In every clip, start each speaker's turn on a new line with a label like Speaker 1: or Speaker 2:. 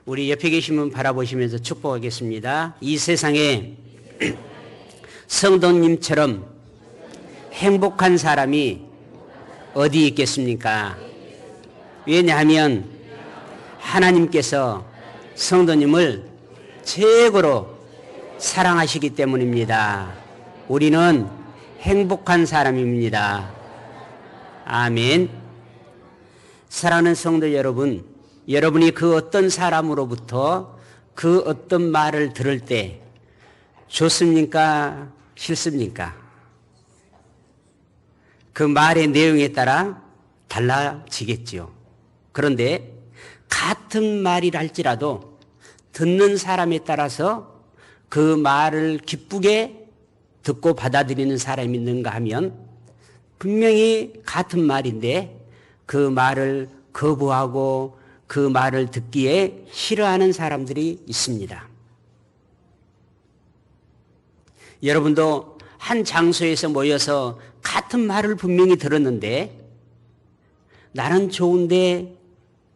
Speaker 1: 우리 옆에 계신 분 바라보시면서 축복하겠습니다. 이 세상에 성도님처럼 행복한 사람이 어디 있겠습니까? 왜냐하면 하나님께서 성도님을 최고로 사랑하시기 때문입니다. 우리는 행복한 사람입니다. 아멘. 사랑하는 성도 여러분, 여러분이 그 어떤 사람으로부터 그 어떤 말을 들을 때 좋습니까? 싫습니까? 그 말의 내용에 따라 달라지겠지요. 그런데 같은 말이라 할지라도 듣는 사람에 따라서 그 말을 기쁘게 듣고 받아들이는 사람이 있는가 하면 분명히 같은 말인데 그 말을 거부하고 그 말을 듣기에 싫어하는 사람들이 있습니다. 여러분도 한 장소에서 모여서 같은 말을 분명히 들었는데 나는 좋은데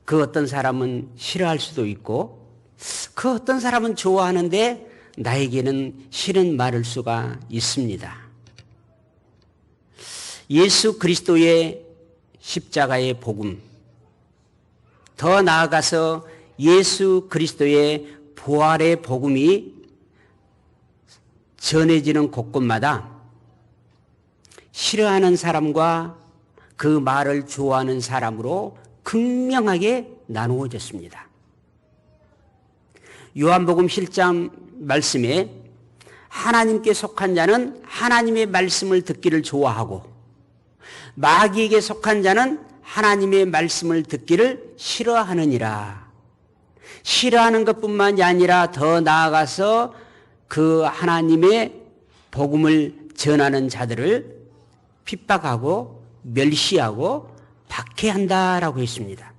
Speaker 1: 그 어떤 사람은 싫어할 수도 있고 그 어떤 사람은 좋아하는데 나에게는 싫은 말일 수가 있습니다. 예수 그리스도의 십자가의 복음, 더 나아가서 예수 그리스도의 부활의 복음이 전해지는 곳곳마다 싫어하는 사람과 그 말을 좋아하는 사람으로 극명하게 나누어졌습니다. 요한복음 7장 말씀에 하나님께 속한 자는 하나님의 말씀을 듣기를 좋아하고 마귀에게 속한 자는 하나님의 말씀을 듣기를 싫어하느니라. 싫어하는 것뿐만이 아니라 더 나아가서 그 하나님의 복음을 전하는 자들을 핍박하고 멸시하고 박해한다라고 했습니다.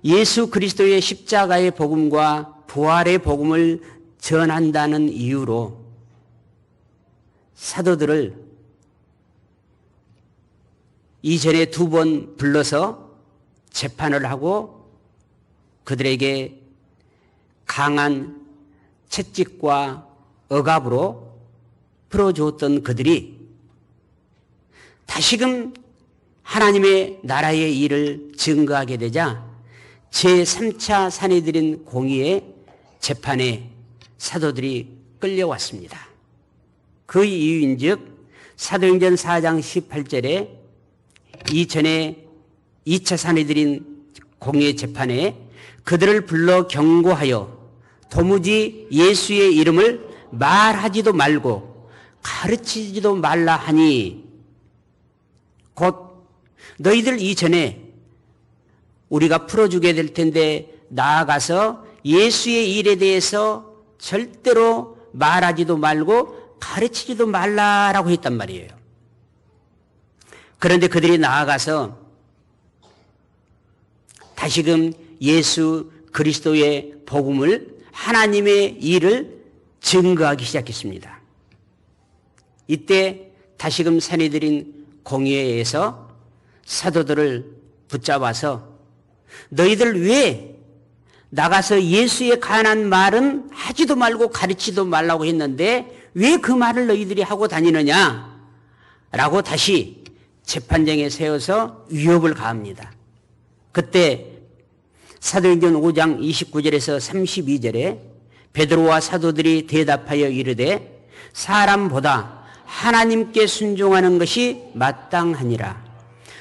Speaker 1: 예수 그리스도의 십자가의 복음과 부활의 복음을 전한다는 이유로 사도들을 이전에 2번 불러서 재판을 하고 그들에게 강한 채찍과 억압으로 풀어주었던 그들이 다시금 하나님의 나라의 일을 증거하게 되자 제3차 산해드린 공의의 재판에 사도들이 끌려왔습니다. 그 이유인즉 사도행전 4장 18절에 이전에 2차 산해드린 공의의 재판에 그들을 불러 경고하여 도무지 예수의 이름을 말하지도 말고 가르치지도 말라 하니 곧 너희들 이전에 우리가 풀어주게 될 텐데 나아가서 예수의 일에 대해서 절대로 말하지도 말고 가르치지도 말라라고 했단 말이에요. 그런데 그들이 나아가서 다시금 예수 그리스도의 복음을 하나님의 일을 증거하기 시작했습니다. 이때 다시금 산해드린 공의회에서 사도들을 붙잡아서 너희들 왜 나가서 예수에 관한 말은 하지도 말고 가르치지도 말라고 했는데 왜 그 말을 너희들이 하고 다니느냐 라고 다시 재판장에 세워서 위협을 가합니다. 그때 사도행전 5장 29절에서 32절에 베드로와 사도들이 대답하여 이르되 사람보다 하나님께 순종하는 것이 마땅하니라.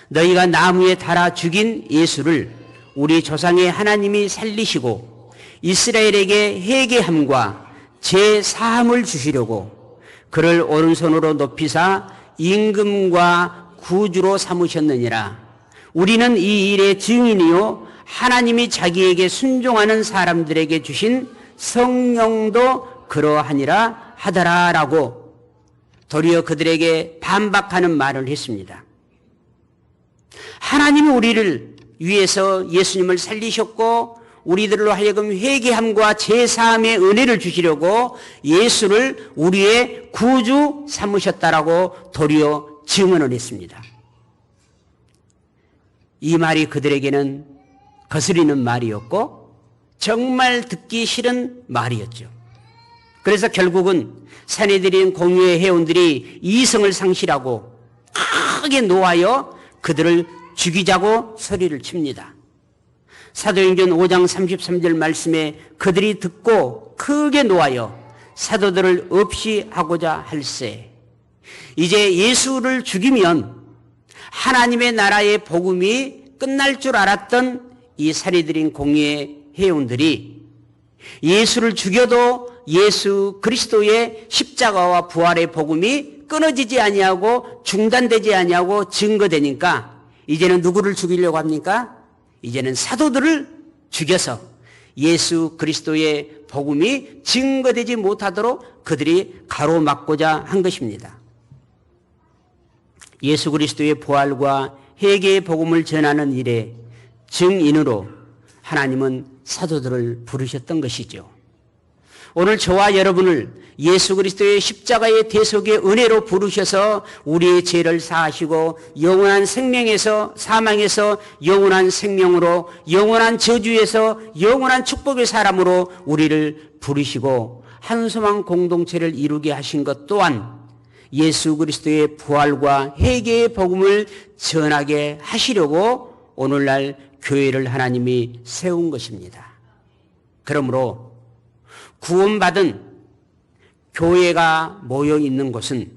Speaker 1: 너희가 나무에 달아 죽인 예수를 우리 조상의 하나님이 살리시고 이스라엘에게 회개함과 제사함을 주시려고 그를 오른손으로 높이사 임금과 구주로 삼으셨느니라. 우리는 이 일의 증인이요 하나님이 자기에게 순종하는 사람들에게 주신 성령도 그러하니라 하더라라고 도리어 그들에게 반박하는 말을 했습니다. 하나님이 우리를 위해서 예수님을 살리셨고 우리들로 하여금 회개함과 제사함의 은혜를 주시려고 예수를 우리의 구주 삼으셨다라고 도리어 증언을 했습니다. 이 말이 그들에게는 거스리는 말이었고 정말 듣기 싫은 말이었죠. 그래서 결국은 사내들인 공유의 회원들이 이성을 상실하고 크게 노하여 그들을 죽이자고 소리를 칩니다. 사도행전 5장 33절 말씀에 그들이 듣고 크게 노하여 사도들을 없이 하고자 할세. 이제 예수를 죽이면 하나님의 나라의 복음이 끝날 줄 알았던 이 사내들인 공유의 회원들이 예수를 죽여도 예수 그리스도의 십자가와 부활의 복음이 끊어지지 아니하고 중단되지 아니하고 증거되니까 이제는 누구를 죽이려고 합니까? 이제는 사도들을 죽여서 예수 그리스도의 복음이 증거되지 못하도록 그들이 가로막고자 한 것입니다. 예수 그리스도의 부활과 회개의 복음을 전하는 일에 증인으로 하나님은 사도들을 부르셨던 것이죠. 오늘 저와 여러분을 예수 그리스도의 십자가의 대속의 은혜로 부르셔서 우리의 죄를 사하시고 영원한 생명에서 사망에서 영원한 생명으로 영원한 저주에서 영원한 축복의 사람으로 우리를 부르시고 한소망 공동체를 이루게 하신 것 또한 예수 그리스도의 부활과 회개의 복음을 전하게 하시려고 오늘날 교회를 하나님이 세운 것입니다. 그러므로 구원받은 교회가 모여 있는 곳은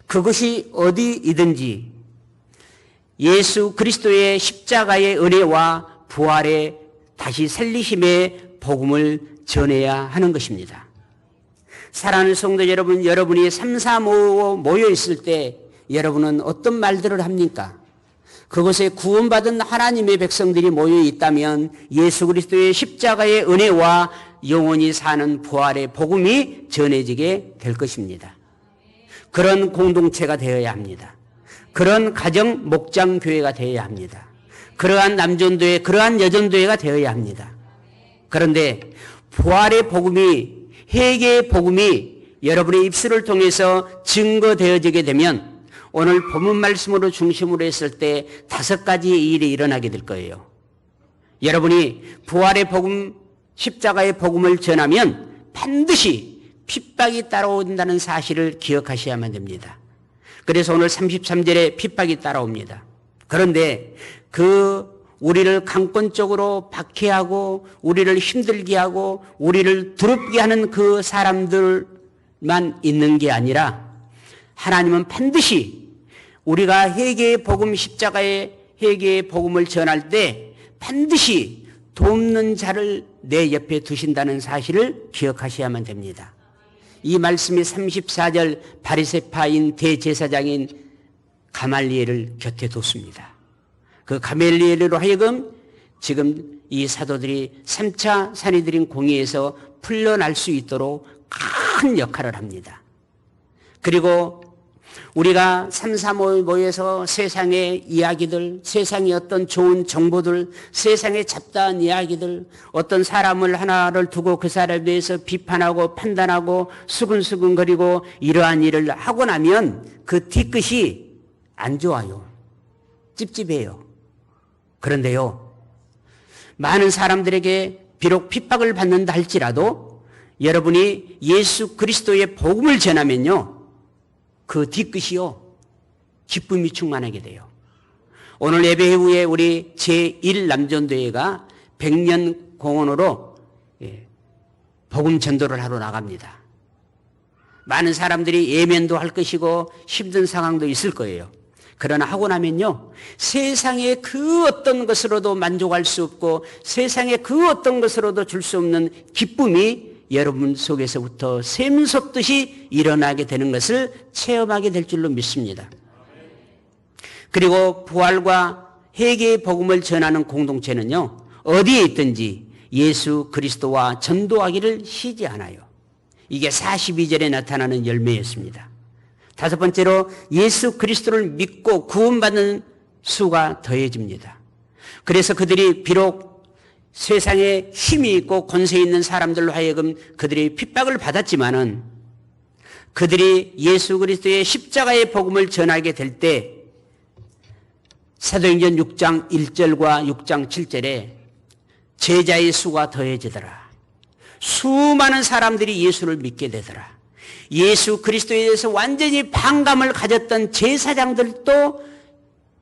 Speaker 1: 그것이 어디이든지 예수 그리스도의 십자가의 은혜와 부활의 다시 살리심의 복음을 전해야 하는 것입니다. 사랑하는 성도 여러분, 여러분이 3, 4 모여 있을 때 여러분은 어떤 말들을 합니까? 그곳에 구원받은 하나님의 백성들이 모여 있다면 예수 그리스도의 십자가의 은혜와 영원히 사는 부활의 복음이 전해지게 될 것입니다. 그런 공동체가 되어야 합니다. 그런 가정 목장 교회가 되어야 합니다. 그러한 남전도회, 그러한 여전도회가 되어야 합니다. 그런데 부활의 복음이, 회개의 복음이 여러분의 입술을 통해서 증거되어지게 되면 오늘 본문 말씀으로 중심으로 했을 때 5가지의 일이 일어나게 될 거예요. 여러분이 부활의 복음, 십자가의 복음을 전하면 반드시 핍박이 따라온다는 사실을 기억하셔야만 됩니다. 그래서 오늘 33절에 핍박이 따라옵니다. 그런데 우리를 강권적으로 박해하고 우리를 힘들게 하고 우리를 두렵게 하는 그 사람들만 있는 게 아니라 하나님은 반드시 우리가 회개의 복음, 십자가의 회개의 복음을 전할 때 반드시 돕는 자를 내 옆에 두신다는 사실을 기억하셔야만 됩니다. 이 말씀이 34절 바리새파인 대제사장인 가말리엘을 곁에 뒀습니다. 그 가말리엘으로 하여금 지금 이 사도들이 3차 산이들인 공의에서 풀려날 수 있도록 큰 역할을 합니다. 그리고 우리가 3, 4 모여서 세상의 이야기들, 세상의 어떤 좋은 정보들, 세상의 잡다한 이야기들, 어떤 사람을 하나를 두고 그 사람에 대해서 비판하고 판단하고 수근수근거리고 이러한 일을 하고 나면 그 뒤끝이 안 좋아요. 찝찝해요. 그런데요, 많은 사람들에게 비록 핍박을 받는다 할지라도 여러분이 예수 그리스도의 복음을 전하면요, 그 뒤끝이요, 기쁨이 충만하게 돼요. 오늘 예배 후에 우리 제1남전대회가 100년 공원으로 복음 전도를 하러 나갑니다. 많은 사람들이 예면도 할 것이고 힘든 상황도 있을 거예요. 그러나 하고 나면요, 세상의 그 어떤 것으로도 만족할 수 없고 세상의 그 어떤 것으로도 줄 수 없는 기쁨이 여러분 속에서부터 샘솟듯이 일어나게 되는 것을 체험하게 될 줄로 믿습니다. 그리고 부활과 회개의 복음을 전하는 공동체는요, 어디에 있든지 예수 그리스도와 전도하기를 쉬지 않아요. 이게 42절에 나타나는 열매였습니다. 5번째로 예수 그리스도를 믿고 구원받는 수가 더해집니다. 그래서 그들이 비록 세상에 힘이 있고 권세 있는 사람들로 하여금 그들이 핍박을 받았지만은 그들이 예수 그리스도의 십자가의 복음을 전하게 될 때 사도행전 6장 1절과 6장 7절에 제자의 수가 더해지더라. 수많은 사람들이 예수를 믿게 되더라. 예수 그리스도에 대해서 완전히 반감을 가졌던 제사장들도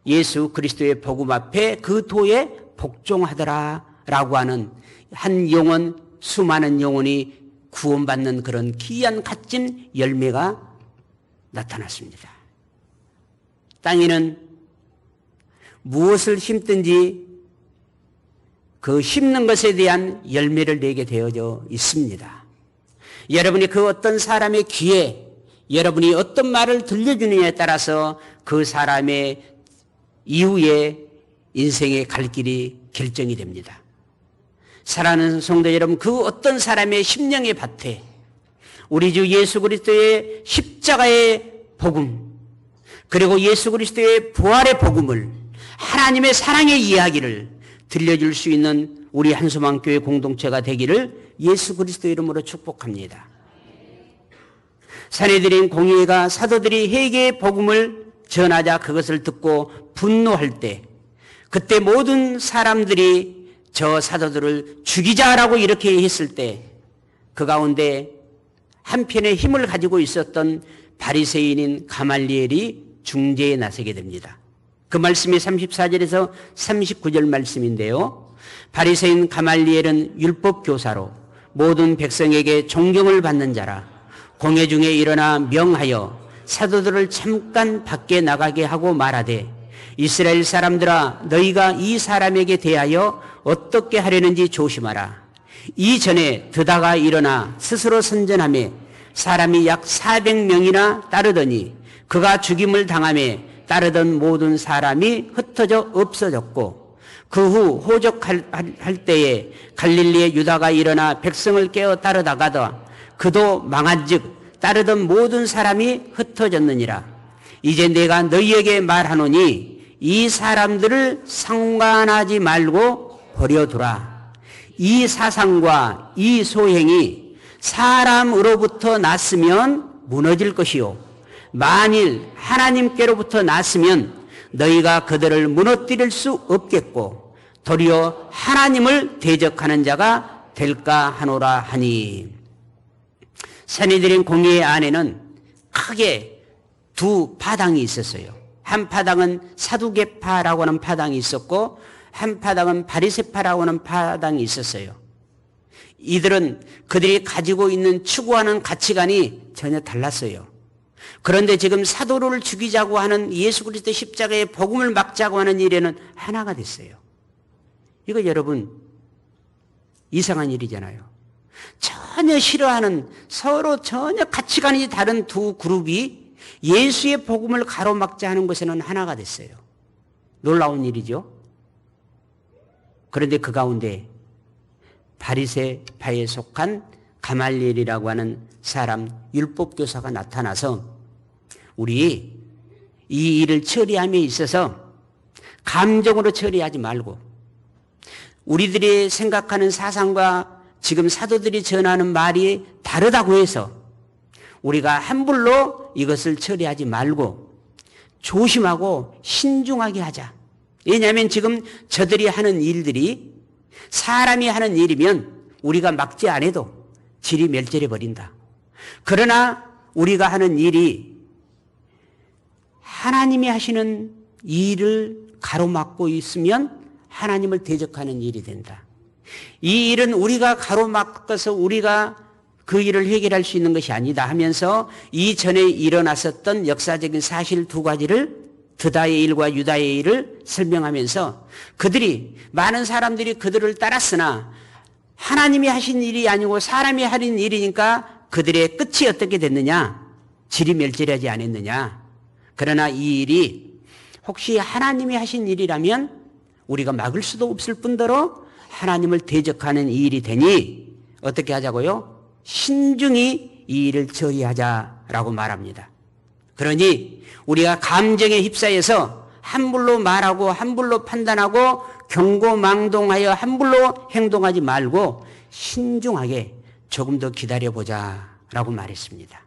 Speaker 1: 예수 그리스도의 복음 앞에 그 도에 복종하더라라고 하는 한 영혼, 수많은 영혼이 구원받는 그런 귀한 값진 열매가 나타났습니다. 땅에는 무엇을 심든지 그 심는 것에 대한 열매를 내게 되어져 있습니다. 여러분이 그 어떤 사람의 귀에 여러분이 어떤 말을 들려주느냐에 따라서 그 사람의 이후에 인생의 갈 길이 결정이 됩니다. 사랑하는 성도 여러분, 그 어떤 사람의 심령의 밭에 우리 주 예수 그리스도의 십자가의 복음, 그리고 예수 그리스도의 부활의 복음을, 하나님의 사랑의 이야기를 들려줄 수 있는 우리 한소망교회 공동체가 되기를 예수 그리스도 이름으로 축복합니다. 사내들인 공의회가 사도들이 회개의 복음을 전하자 그것을 듣고 분노할 때, 그때 모든 사람들이 저 사도들을 죽이자라고 이렇게 했을 때 그 가운데 한편의 힘을 가지고 있었던 바리새인인 가말리엘이 중재에 나서게 됩니다. 그 말씀이 34절에서 39절 말씀인데요. 바리새인 가말리엘은 율법 교사로 모든 백성에게 존경을 받는 자라. 공회 중에 일어나 명하여 사도들을 잠깐 밖에 나가게 하고 말하되, 이스라엘 사람들아, 너희가 이 사람에게 대하여 어떻게 하려는지 조심하라. 이전에 드다가 일어나 스스로 선전하며 사람이 약 400명이나 따르더니 그가 죽임을 당하며 따르던 모든 사람이 흩어져 없어졌고, 그 후 호적할 때에 갈릴리의 유다가 일어나 백성을 깨어 따르다가도 그도 망한즉 따르던 모든 사람이 흩어졌느니라. 이제 내가 너희에게 말하노니 이 사람들을 상관하지 말고 버려두라. 이 사상과 이 소행이 사람으로부터 났으면 무너질 것이요, 만일 하나님께로부터 났으면 너희가 그들을 무너뜨릴 수 없겠고 도리어 하나님을 대적하는 자가 될까 하노라 하니. 사내들인 공회의 안에는 크게 두 파당이 있었어요. 한 파당은 사두개파라고 하는 파당이 있었고, 한 파당은 바리새파라고 하는 파당이 있었어요. 이들은 그들이 가지고 있는 추구하는 가치관이 전혀 달랐어요. 그런데 지금 사도를 죽이자고 하는 예수 그리스도 십자가의 복음을 막자고 하는 일에는 하나가 됐어요. 이거 여러분 이상한 일이잖아요. 전혀 싫어하는, 서로 전혀 가치관이 다른 두 그룹이 예수의 복음을 가로막자 하는 것에는 하나가 됐어요. 놀라운 일이죠. 그런데 그 가운데 바리새파에 속한 가말리엘이라고 하는 사람, 율법교사가 나타나서 우리 이 일을 처리함에 있어서 감정으로 처리하지 말고 우리들이 생각하는 사상과 지금 사도들이 전하는 말이 다르다고 해서 우리가 함부로 이것을 처리하지 말고 조심하고 신중하게 하자. 왜냐하면 지금 저들이 하는 일들이 사람이 하는 일이면 우리가 막지 않아도 질이 멸절해 버린다. 그러나 우리가 하는 일이 하나님이 하시는 일을 가로막고 있으면 하나님을 대적하는 일이 된다. 이 일은 우리가 가로막아서 우리가 그 일을 해결할 수 있는 것이 아니다 하면서 이전에 일어났었던 역사적인 사실 두 가지를, 드다의 일과 유다의 일을 설명하면서 그들이, 많은 사람들이 그들을 따랐으나 하나님이 하신 일이 아니고 사람이 하는 일이니까 그들의 끝이 어떻게 됐느냐? 질이 멸절하지 않았느냐? 그러나 이 일이 혹시 하나님이 하신 일이라면 우리가 막을 수도 없을 뿐더러 하나님을 대적하는 이 일이 되니 어떻게 하자고요? 신중히 이 일을 처리하자라고 말합니다. 그러니 우리가 감정에 휩싸여서 함부로 말하고 함부로 판단하고 경고망동하여 함부로 행동하지 말고 신중하게 조금 더 기다려보자라고 말했습니다.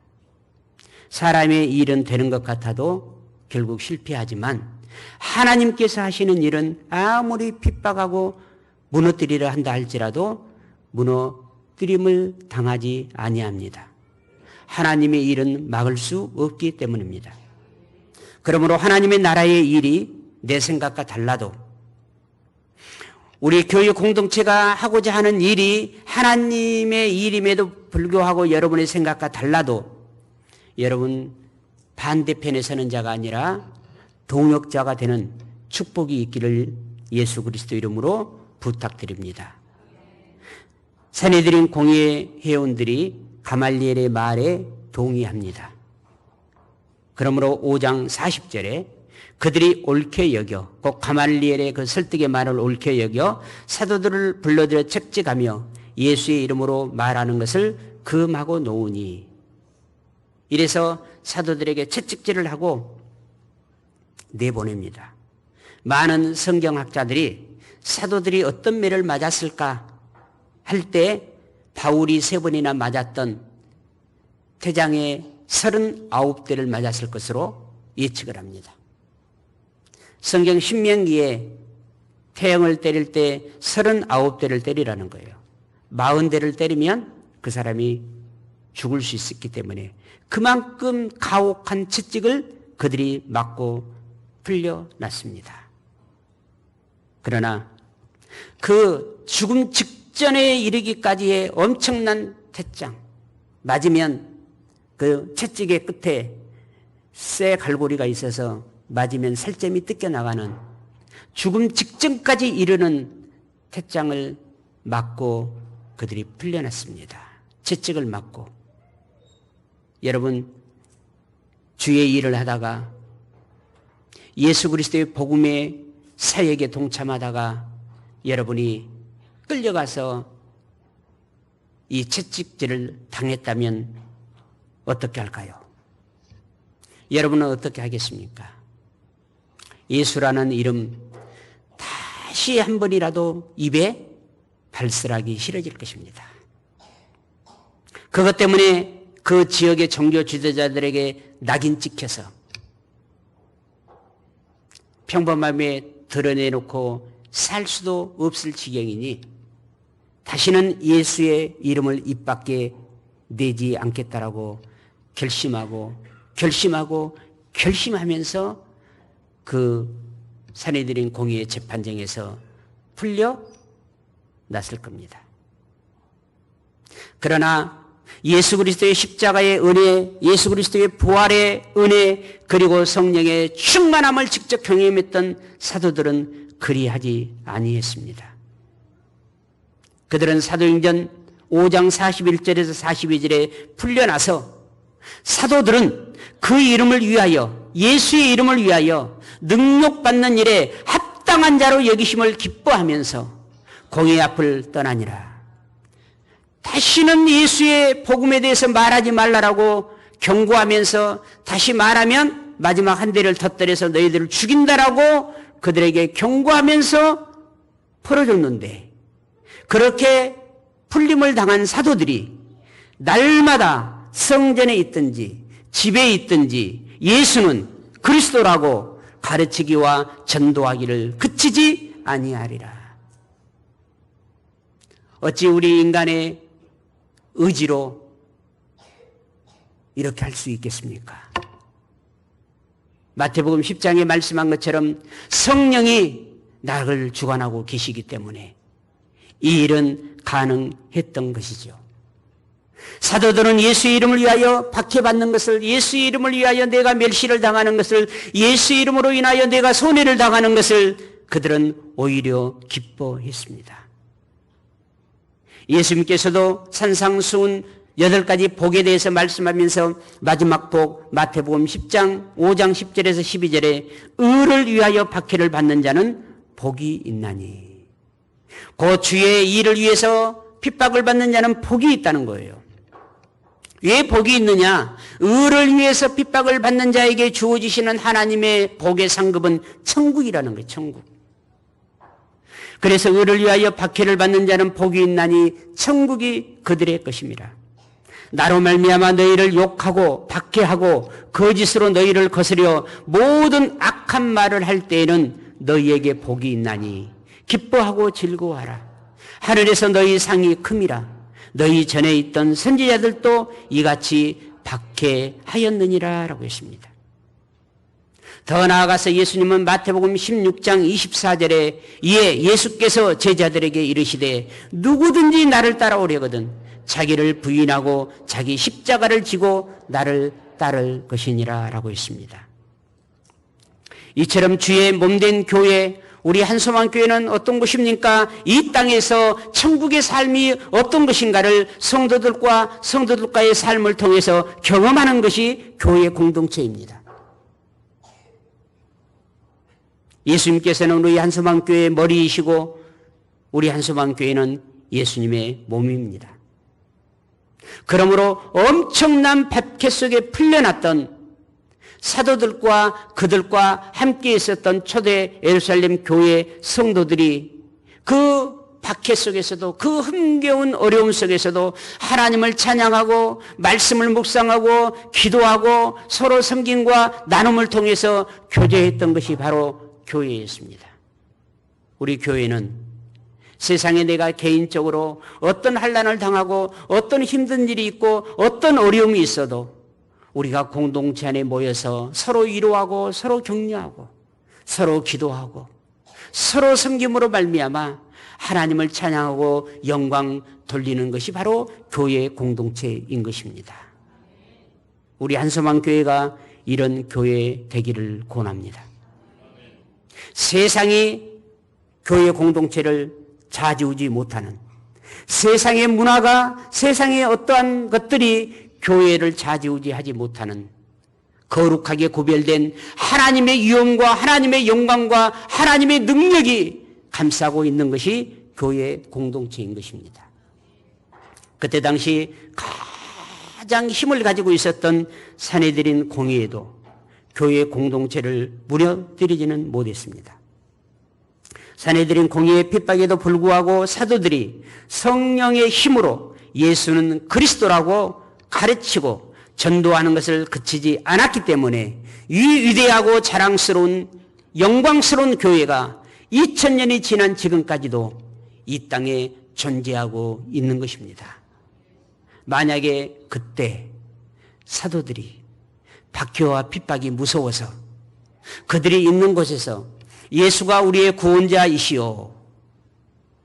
Speaker 1: 사람의 일은 되는 것 같아도 결국 실패하지만 하나님께서 하시는 일은 아무리 핍박하고 무너뜨리려 한다 할지라도 무너뜨림을 당하지 아니합니다. 하나님의 일은 막을 수 없기 때문입니다. 그러므로 하나님의 나라의 일이 내 생각과 달라도 우리 교회 공동체가 하고자 하는 일이 하나님의 일임에도 불구하고 여러분의 생각과 달라도 여러분 반대편에 서는 자가 아니라 동역자가 되는 축복이 있기를 예수 그리스도 이름으로 부탁드립니다. 산헤드린 공예 회원들이 가말리엘의 말에 동의합니다. 그러므로 5장 40절에 그들이 옳게 여겨, 곧 가말리엘의 그 설득의 말을 옳게 여겨 사도들을 불러들여 책찍하며 예수의 이름으로 말하는 것을 금하고 놓으니, 이래서 사도들에게 채찍질을 하고 내보냅니다. 많은 성경학자들이 사도들이 어떤 매를 맞았을까 할 때 바울이 3번이나 맞았던 태장의 39대를 맞았을 것으로 예측을 합니다. 성경 신명기에 태양을 때릴 때 39대를 때리라는 거예요. 40대를 때리면 그 사람이 죽을 수 있었기 때문에 그만큼 가혹한 채찍을 그들이 맞고 풀려났습니다. 그러나 그 죽음 직전에 이르기까지의 엄청난 태장, 맞으면 그 채찍의 끝에 쇠 갈고리가 있어서 맞으면 살점이 뜯겨나가는 죽음 직전까지 이르는 태장을 맞고 그들이 풀려났습니다. 채찍을 맞고. 여러분, 주의 일을 하다가 예수 그리스도의 복음의 사역에 동참하다가 여러분이 끌려가서 이 채찍질을 당했다면 어떻게 할까요? 여러분은 어떻게 하겠습니까? 예수라는 이름 다시 한 번이라도 입에 발설하기 싫어질 것입니다. 그것 때문에 그 지역의 종교 지도자들에게 낙인 찍혀서 평범함에 드러내놓고 살 수도 없을 지경이니 다시는 예수의 이름을 입 밖에 내지 않겠다라고 결심하면서 그 산헤드린 공의의 재판정에서 풀려났을 겁니다. 그러나 예수 그리스도의 십자가의 은혜, 예수 그리스도의 부활의 은혜, 그리고 성령의 충만함을 직접 경험했던 사도들은 그리하지 아니했습니다. 그들은 사도행전 5장 41절에서 42절에 풀려나서 사도들은 그 이름을 위하여, 예수의 이름을 위하여 능력받는 일에 합당한 자로 여기심을 기뻐하면서 공의 앞을 떠나니라. 다시는 예수의 복음에 대해서 말하지 말라라고 경고하면서 다시 말하면 마지막 한 대를 터뜨려서 너희들을 죽인다라고 그들에게 경고하면서 풀어줬는데, 그렇게 풀림을 당한 사도들이 날마다 성전에 있든지 집에 있든지 예수는 그리스도라고 가르치기와 전도하기를 그치지 아니하리라. 어찌 우리 인간의 의지로 이렇게 할 수 있겠습니까? 마태복음 10장에 말씀한 것처럼 성령이 나를 주관하고 계시기 때문에 이 일은 가능했던 것이죠. 사도들은 예수의 이름을 위하여 박해받는 것을, 예수의 이름을 위하여 내가 멸시를 당하는 것을, 예수의 이름으로 인하여 내가 손해를 당하는 것을 그들은 오히려 기뻐했습니다. 예수님께서도 산상수훈 8가지 복에 대해서 말씀하면서 마지막 복 마태복음 10장 5장 10절에서 12절에 의를 위하여 박해를 받는 자는 복이 있나니, 그 주의 일을 위해서 핍박을 받는 자는 복이 있다는 거예요. 왜 복이 있느냐? 의를 위해서 핍박을 받는 자에게 주어지시는 하나님의 복의 상급은 천국이라는 거예요. 천국. 그래서 의를 위하여 박해를 받는 자는 복이 있나니 천국이 그들의 것입니다. 나로 말미암아 너희를 욕하고 박해하고 거짓으로 너희를 거스려 모든 악한 말을 할 때에는 너희에게 복이 있나니 기뻐하고 즐거워하라. 하늘에서 너희 상이 큼이라. 너희 전에 있던 선지자들도 이같이 박해하였느니라 라고 했습니다. 더 나아가서 예수님은 마태복음 16장 24절에 이에 예수께서 제자들에게 이르시되 누구든지 나를 따라오려거든 자기를 부인하고 자기 십자가를 지고 나를 따를 것이니라 라고 했습니다. 이처럼 주의 몸된 교회, 우리 한소망교회는 어떤 것입니까? 이 땅에서 천국의 삶이 어떤 것인가를 성도들과의 삶을 통해서 경험하는 것이 교회 공동체입니다. 예수님께서는 우리 한소망교회의 머리이시고 우리 한소망교회는 예수님의 몸입니다. 그러므로 엄청난 박해 속에 풀려났던 사도들과 그들과 함께 있었던 초대 예루살렘 교회 성도들이 그 박해 속에서도 그 흥겨운 어려움 속에서도 하나님을 찬양하고 말씀을 묵상하고 기도하고 서로 섬김과 나눔을 통해서 교제했던 것이 바로 교회였습니다. 우리 교회는 세상에 내가 개인적으로 어떤 환난을 당하고 어떤 힘든 일이 있고 어떤 어려움이 있어도 우리가 공동체 안에 모여서 서로 위로하고 서로 격려하고 서로 기도하고 서로 섬김으로 말미암아 하나님을 찬양하고 영광 돌리는 것이 바로 교회 공동체인 것입니다. 우리 한소망교회가 이런 교회 되기를 권합니다. 세상이 교회 공동체를 좌지우지 못하는, 세상의 문화가, 세상의 어떠한 것들이 교회를 좌지우지하지 못하는 거룩하게 구별된 하나님의 위엄과 하나님의 영광과 하나님의 능력이 감싸고 있는 것이 교회 공동체인 것입니다. 그때 당시 가장 힘을 가지고 있었던 산헤드린 공의회도 교회 공동체를 무너뜨리지는 못했습니다. 산헤드린 공의회 핍박에도 불구하고 사도들이 성령의 힘으로 예수는 그리스도라고 가르치고 전도하는 것을 그치지 않았기 때문에 이 위대하고 자랑스러운 영광스러운 교회가 2000년이 지난 지금까지도 이 땅에 존재하고 있는 것입니다. 만약에 그때 사도들이 박해와 핍박이 무서워서 그들이 있는 곳에서 예수가 우리의 구원자이시오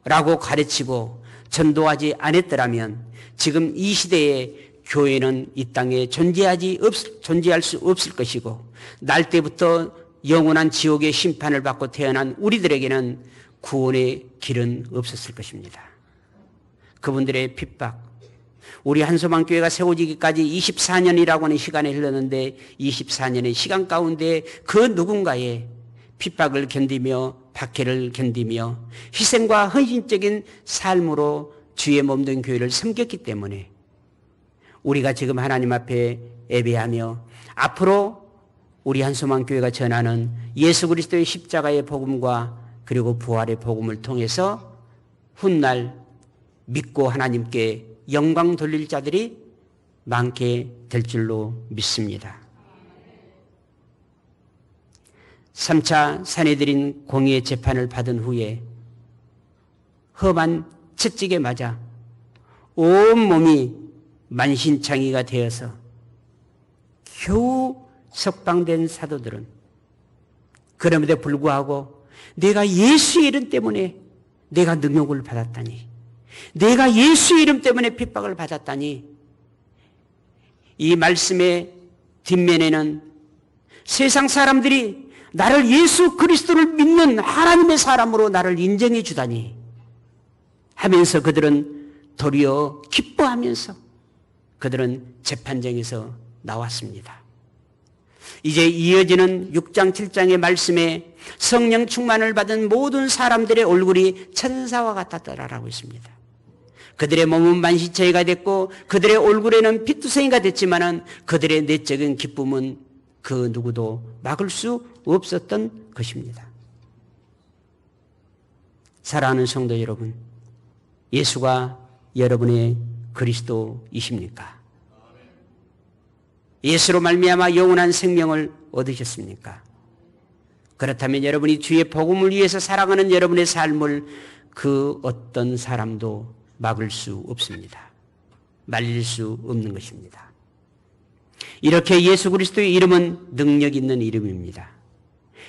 Speaker 1: 라고 가르치고 전도하지 않았더라면 지금 이 시대에 교회는 이 땅에 존재할 수 없을 것이고 날 때부터 영원한 지옥의 심판을 받고 태어난 우리들에게는 구원의 길은 없었을 것입니다. 그분들의 핍박, 우리 한소망교회가 세워지기까지 24년이라고 하는 시간이 흘렀는데 24년의 시간 가운데 그 누군가의 핍박을 견디며 박해를 견디며 희생과 헌신적인 삶으로 주의 몸된 교회를 섬겼기 때문에 우리가 지금 하나님 앞에 예배하며 앞으로 우리 한소망교회가 전하는 예수 그리스도의 십자가의 복음과 그리고 부활의 복음을 통해서 훗날 믿고 하나님께 영광 돌릴 자들이 많게 될 줄로 믿습니다. 3차 산헤드린 공의의 재판을 받은 후에 험한 채찍에 맞아 온몸이 만신창이가 되어서 겨우 석방된 사도들은 그럼에도 불구하고 내가 예수의 이름 때문에 내가 능욕을 받았다니, 내가 예수의 이름 때문에 핍박을 받았다니, 이 말씀의 뒷면에는 세상 사람들이 나를 예수 그리스도를 믿는 하나님의 사람으로 나를 인정해 주다니 하면서 그들은 도리어 기뻐하면서 그들은 재판정에서 나왔습니다. 이제 이어지는 6장 7장의 말씀에 성령 충만을 받은 모든 사람들의 얼굴이 천사와 같았더라라고 있습니다. 그들의 몸은 만신창이가 됐고 그들의 얼굴에는 피투성이가 됐지만은 그들의 내적인 기쁨은 그 누구도 막을 수 없었던 것입니다. 사랑하는 성도 여러분, 예수가 여러분의 그리스도이십니까? 예수로 말미암아 영원한 생명을 얻으셨습니까? 그렇다면 여러분이 주의 복음을 위해서 살아가는 여러분의 삶을 그 어떤 사람도 막을 수 없습니다. 말릴 수 없는 것입니다. 이렇게 예수 그리스도의 이름은 능력 있는 이름입니다.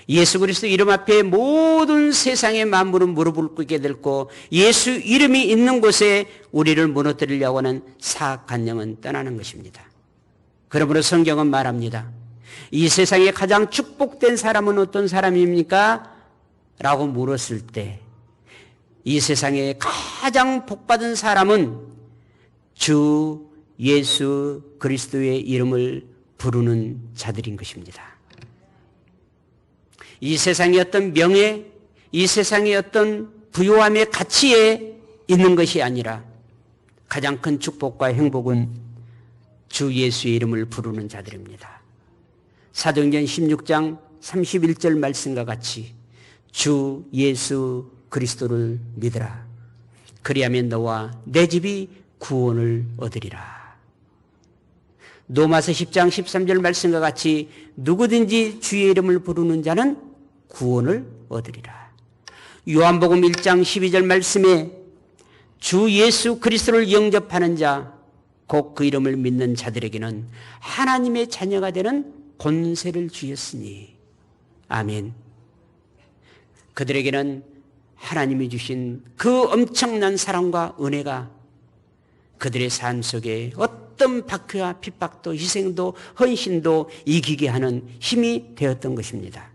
Speaker 1: 예수 그리스도 이름 앞에 모든 세상의 만물은 무릎을 꿇게 될고 예수 이름이 있는 곳에 우리를 무너뜨리려고 하는 사악한 영은 떠나는 것입니다. 그러므로 성경은 말합니다. 이 세상에 가장 축복된 사람은 어떤 사람입니까? 라고 물었을 때 이 세상에 가장 복받은 사람은 주 예수 그리스도의 이름을 부르는 자들인 것입니다. 이 세상의 어떤 명예, 이 세상의 어떤 부요함의 가치에 있는 것이 아니라 가장 큰 축복과 행복은 주 예수의 이름을 부르는 자들입니다. 사도행전 16장 31절 말씀과 같이 주 예수 그리스도를 믿으라. 그리하면 너와 내 집이 구원을 얻으리라. 로마서 10장 13절 말씀과 같이 누구든지 주의 이름을 부르는 자는 구원을 얻으리라. 요한복음 1장 12절 말씀에 주 예수 그리스도를 영접하는 자, 곧 그 이름을 믿는 자들에게는 하나님의 자녀가 되는 권세를 주셨으니. 아멘. 그들에게는 하나님이 주신 그 엄청난 사랑과 은혜가 그들의 삶 속에 어떤 박해와 핍박도 희생도 헌신도 이기게 하는 힘이 되었던 것입니다.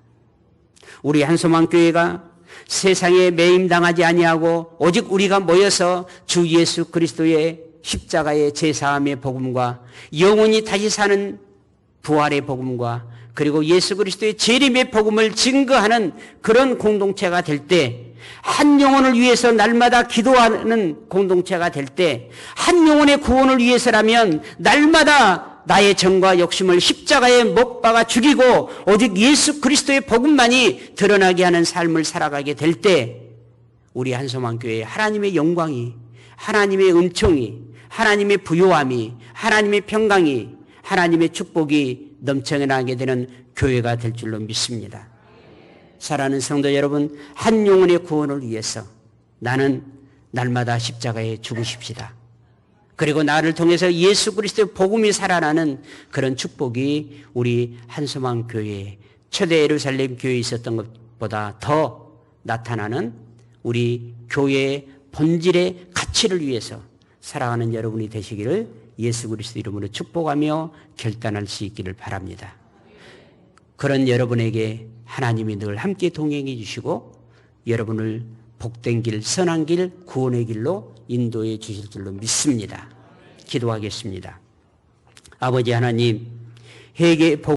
Speaker 1: 우리 한소망교회가 세상에 매임당하지 아니하고 오직 우리가 모여서 주 예수 그리스도의 십자가의 제사함의 복음과 영원히 다시 사는 부활의 복음과 그리고 예수 그리스도의 재림의 복음을 증거하는 그런 공동체가 될 때, 한 영혼을 위해서 날마다 기도하는 공동체가 될 때, 한 영혼의 구원을 위해서라면 날마다 나의 정과 욕심을 십자가에 못 박아 죽이고 오직 예수 그리스도의 복음만이 드러나게 하는 삶을 살아가게 될 때, 우리 한소망교회에 하나님의 영광이, 하나님의 은총이, 하나님의 부요함이, 하나님의 평강이, 하나님의 축복이 넘쳐나게 되는 교회가 될 줄로 믿습니다. 사랑하는 성도 여러분, 한 영혼의 구원을 위해서 나는 날마다 십자가에 죽으십시다. 그리고 나를 통해서 예수 그리스도의 복음이 살아나는 그런 축복이 우리 한소망 교회에 초대 예루살렘 교회에 있었던 것보다 더 나타나는 우리 교회의 본질의 가치를 위해서 살아가는 여러분이 되시기를 예수 그리스도 이름으로 축복하며 결단할 수 있기를 바랍니다. 그런 여러분에게 하나님이 늘 함께 동행해 주시고 여러분을 복된 길, 선한 길, 구원의 길로 인도해 주실 줄로 믿습니다. 기도하겠습니다. 아버지 하나님, 회개